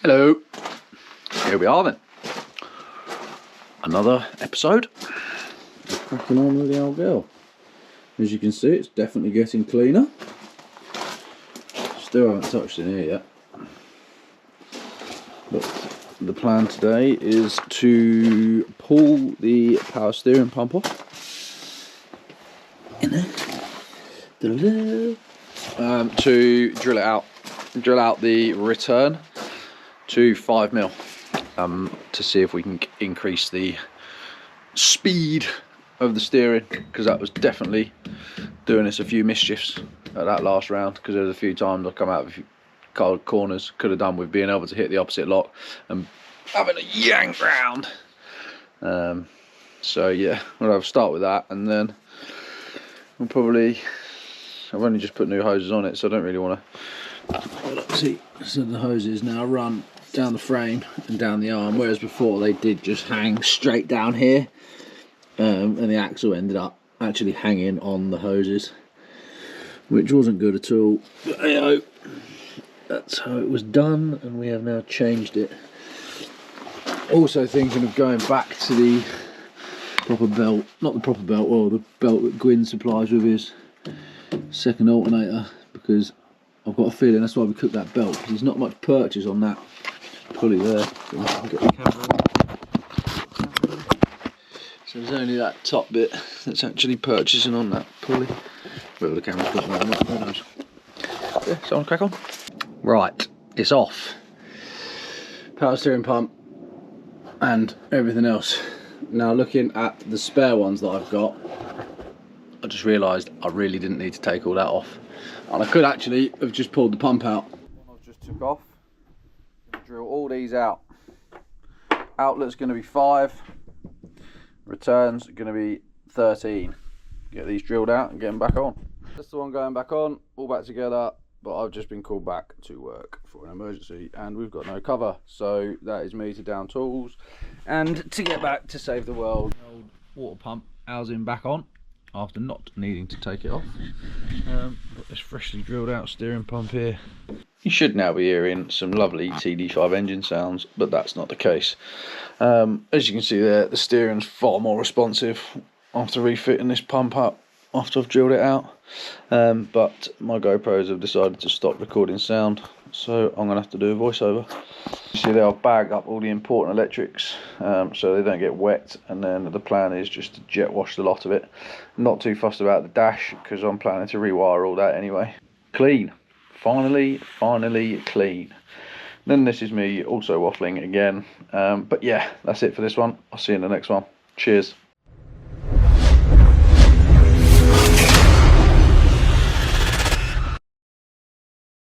Hello, here we are then. Another episode. Cracking on with the old girl. As you can see, it's definitely getting cleaner. Still haven't touched in here yet. But the plan today is to pull the power steering pump off. In there. To drill it out. Drill out the return to 5mm to see if we can increase the speed of the steering, because that was definitely doing us a few mischiefs at that last round, because there was a few times I come out of a few corners, could have done with being able to hit the opposite lock and having a yank round. So yeah, we'll start with that, and then we'll probably, I've only just put new hoses on it, so I don't really want to. See, so the hoses now run down the frame and down the arm, whereas before they did just hang straight down here, and the axle ended up actually hanging on the hoses, which wasn't good at all. But you know, that's how it was done, and we have now changed it. Also thinking of going back to the proper belt, not the proper belt, or the belt that Gwyn supplies with his second alternator, because I've got a feeling that's why we cooked that belt, because there's not much purchase on that pulley there. So there's only that top bit that's actually purchasing on that pulley. Whether the camera's got one or not, who knows. Yeah, so I'll crack on. Right, it's off. Power steering pump and everything else. Now looking at the spare ones that I've got, I just realised I really didn't need to take all that off. And I could actually have just pulled the pump out. One I've just took off. Drill all these out. Outlet's going to be 5. Returns going to be 13. Get these drilled out and get them back on. That's the one going back on, all back together. But I've just been called back to work for an emergency, and we've got no cover. So that is me to down tools and to get back to save the world. The old water pump housing back on, after not needing to take it off. Got this freshly drilled out steering pump here. You should now be hearing some lovely TD5 engine sounds, but that's not the case. As you can see there, the steering's far more responsive after refitting this pump up after I've drilled it out. But my GoPros have decided to stop recording sound, so I'm going to have to do a voiceover. You see there, I've bagged up all the important electrics so they don't get wet, and then the plan is just to jet wash the lot of it. Not too fussed about the dash, because I'm planning to rewire all that anyway. Clean. Finally clean. Then this is me also waffling again. But yeah, that's it for this one. I'll see you in the next one. Cheers.